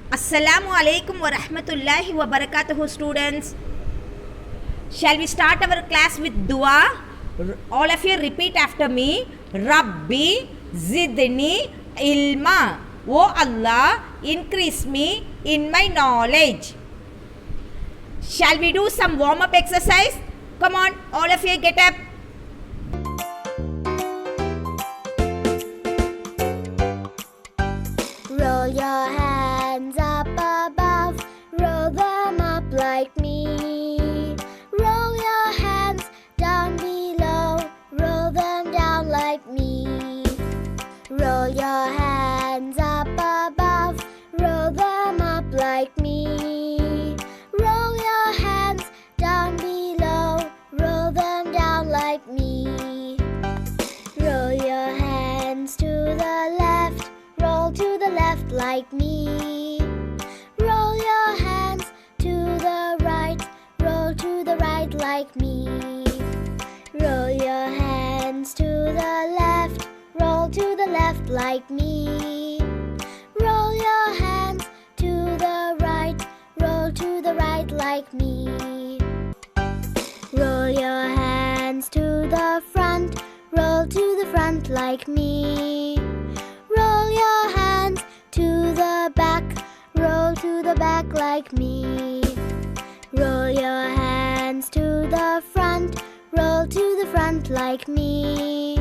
Assalamu alaikum wa rahmatullahi wa barakatuhu, students. Shall we start our class with dua? All of you repeat after me. Rabbi zidni ilma. O Allah, increase me in my knowledge. Shall we do some warm-up exercise? Come on, all of you get up. Roll your hands up above, roll them up like me. Roll your hands down below, roll them down like me. Roll your hands up above, roll them up like me. Roll your hands down below, roll them down like me. Roll your hands to the left, roll to the left like me. Roll your hands to the right, roll to the right like me. Roll your hands to the left, roll to the left like me. Roll your hands to the right, roll to the right like me. Roll your hands to the front, roll to the front like me. Roll your hands to the back, roll to the back like me. Roll your hands to the front, roll to the front like me.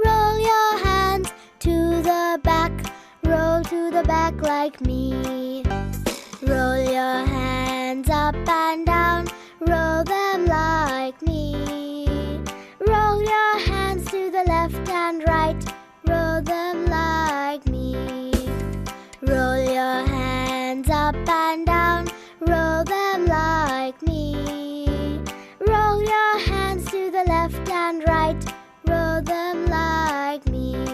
Roll your hands to the back, roll to the back like me. Roll your hands up and down, roll them like me. Roll your hands to the left and right, roll them like me. Roll your hands up and down, roll them like me. Roll your hands to the left and right, roll them like me.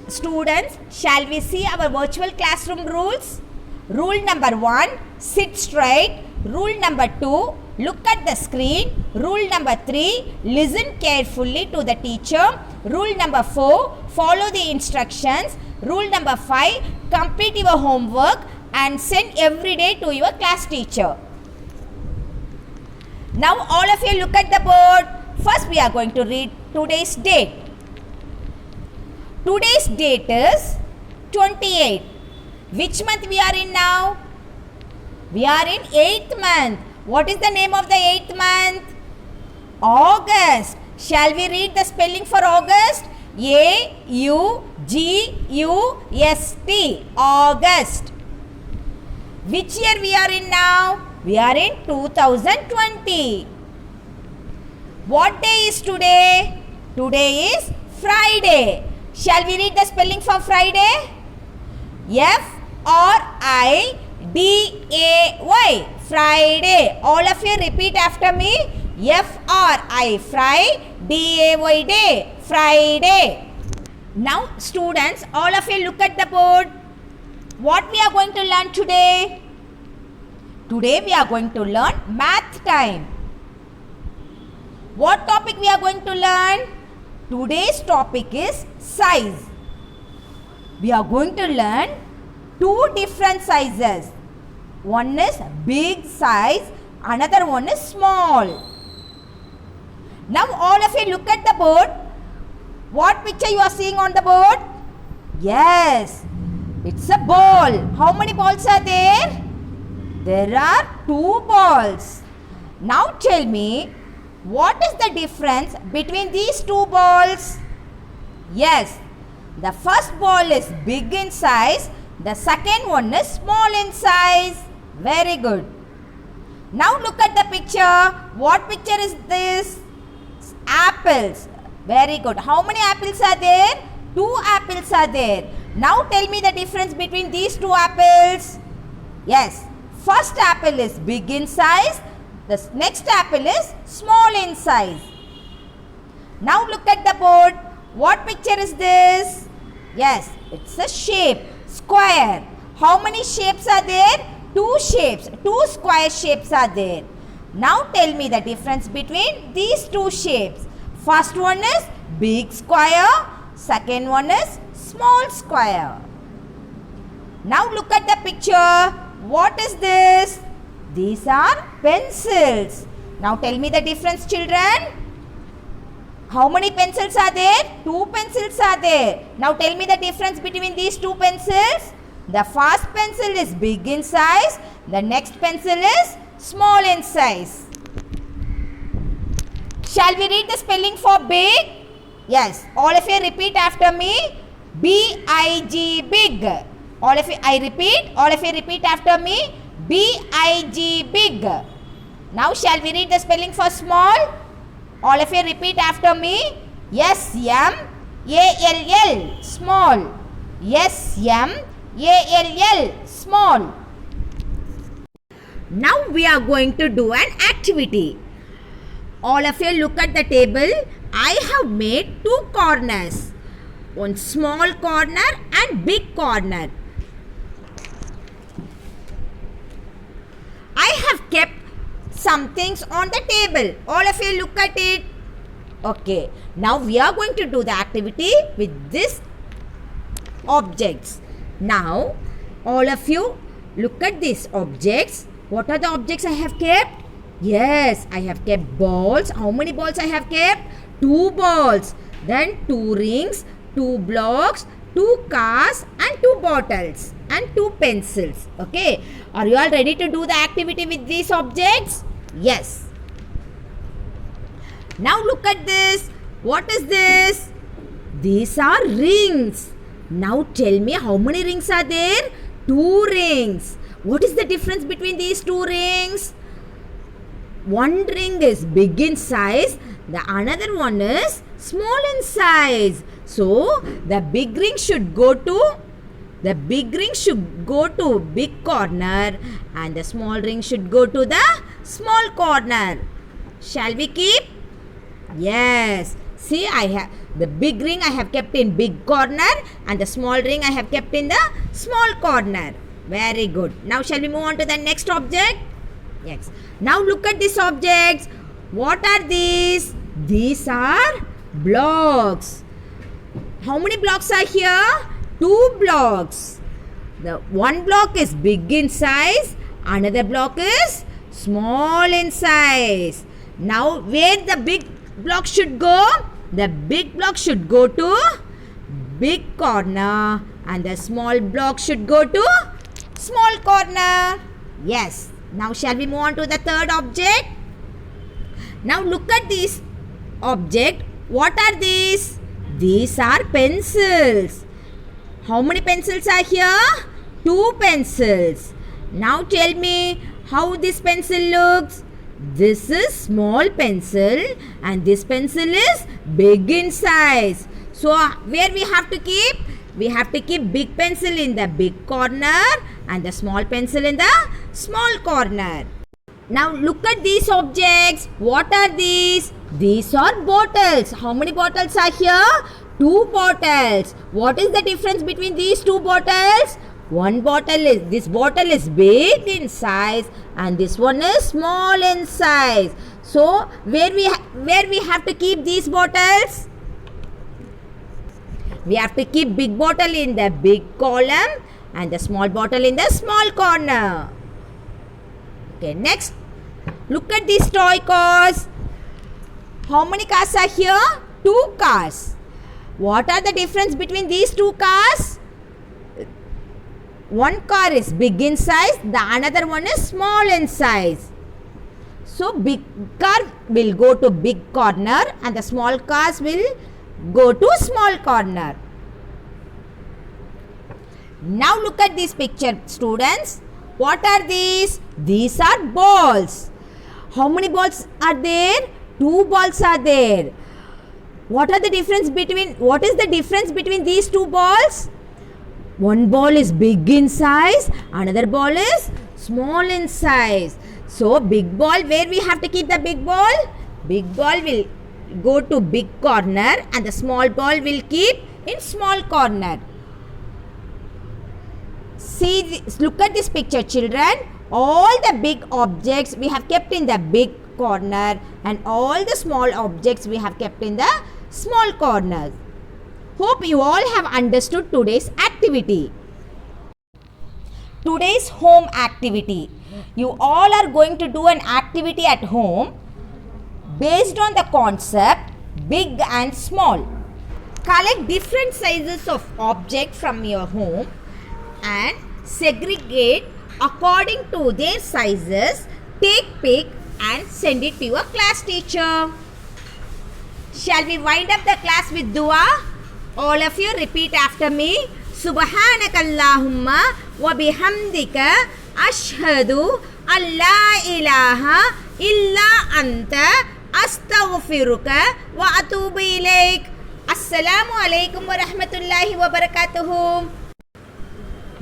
Students, shall we see our virtual classroom rules? Rule number 1, sit straight. Rule number 2, look at the screen. Rule number 3, listen carefully to the teacher. Rule number 4, follow the instructions. Rule number 5, complete your homework and send every day to your class teacher. Now all of you look at the board. First we are going to read today's date. Today's date is 28. Which month we are in now? We are in 8th month. What is the name of the 8th month? August. Shall we read the spelling for August? A-U-G-U-S-T. August. Which year we are in now? We are in 2020. What day is today? Today is Friday. Shall we read the spelling for Friday? F-R-I-D-A-Y. Friday. All of you repeat after me. F-R-I. D-A-Y. Day. Friday. Now students, all of you look at the board. What we are going to learn today? Today we are going to learn math time. What topic we are going to learn? Today's topic is size. We are going to learn two different sizes. One is big size, another one is small. Now all of you look at the board. What picture you are seeing on the board? Yes, it's a ball. How many balls are there? There are 2 balls. Now tell me, what is the difference between these 2 balls? Yes, the first ball is big in size, the second one is small in size. Very good. Now look at the picture. What picture is this? Apples. Very good. How many apples are there? 2 apples are there. Now tell me the difference between these 2 apples. Yes, first apple is big in size. The next apple is small in size. Now look at the board. What picture is this? Yes, it's a shape. Square. How many shapes are there? 2 shapes. 2 square shapes are there. Now tell me the difference between these 2 shapes. First one is big square. Second one is small square. Now look at the picture. What is this? These are pencils. Now tell me the difference, children. How many pencils are there? 2 pencils are there. Now tell me the difference between these 2 pencils. The first pencil is big in size. The next pencil is small in size. Shall we read the spelling for big? Yes. All of you repeat after me. B-I-G, big. All of you, I repeat. All of you repeat after me. B-I-G, big. Now shall we read the spelling for small? All of you repeat after me. S-M-A-L-L, small. S-M-A-L-L, small. Now we are going to do an activity. All of you look at the table. I have made 2 corners. One small corner and big corner. I have kept some things on the table. All of you look at it. Okay. Now we are going to do the activity with these objects. Now all of you look at these objects. What are the objects I have kept? Yes, I have kept balls. How many balls I have kept? 2 balls. Then 2 rings, 2 blocks, 2 cars and 2 bottles and 2 pencils. Okay. Are you all ready to do the activity with these objects? Yes. Now look at this. What is this? These are rings. Now tell me how many rings are there? 2 rings. What is the difference between these 2 rings? One ring is big in size. The another one is small in size. So the big ring should go to big corner and the small ring should go to the small corner. Shall we keep? Yes. See, I have the big ring I have kept in big corner and the small ring I have kept in the small corner. Very good. Now shall we move on to the next object? Yes. Now look at these objects. What are these? These are blocks. How many blocks are here? 2 blocks. The one block is big in size. Another block is small in size. Now where the big block should go? The big block should go to big corner and the small block should go to small corner. Yes. Now shall we move on to the third object? Now look at this object. What are these? These are pencils. How many pencils are here? 2 pencils. Now tell me how this pencil looks. This is small pencil and this pencil is big in size. So where we have to keep? We have to keep big pencil in the big corner and the small pencil in the small corner. Now look at these objects. What are these? These are bottles. How many bottles are here? 2 bottles. What is the difference between these 2 bottles? This bottle is big in size and this one is small in size. So where we have to keep these bottles? We have to keep big bottle in the big column and the small bottle in the small corner. Okay, next, look at these toy cars. How many cars are here? 2 cars. What are the difference between these 2 cars? One car is big in size, the another one is small in size. So big car will go to big corner and the small cars will go to small corner. Now look at this picture, students. What are these? These are balls. How many balls are there? 2 balls are there. What is the difference between these 2 balls? One ball is big in size, another ball is small in size. So big ball, where we have to keep the big ball? Big ball will go to big corner and the small ball will keep in small corner. See, look at this picture, children. All the big objects we have kept in the big corner and all the small objects we have kept in the small corners. Hope you all have understood today's activity. Today's home activity. You all are going to do an activity at home based on the concept big and small. Collect different sizes of objects from your home and segregate according to their sizes. Take pic and send it to your class teacher. Shall we wind up the class with dua? All of you repeat after me. Subhanakallahumma wa bihamdika ashhadu an la ilaha illa anta astaghfiruka wa atubu ilaik. Assalamu alaikum wa rahmatullahi wa barakatuhu.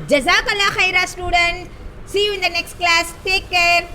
Jazakallah khaira students. See you in the next class. Take care.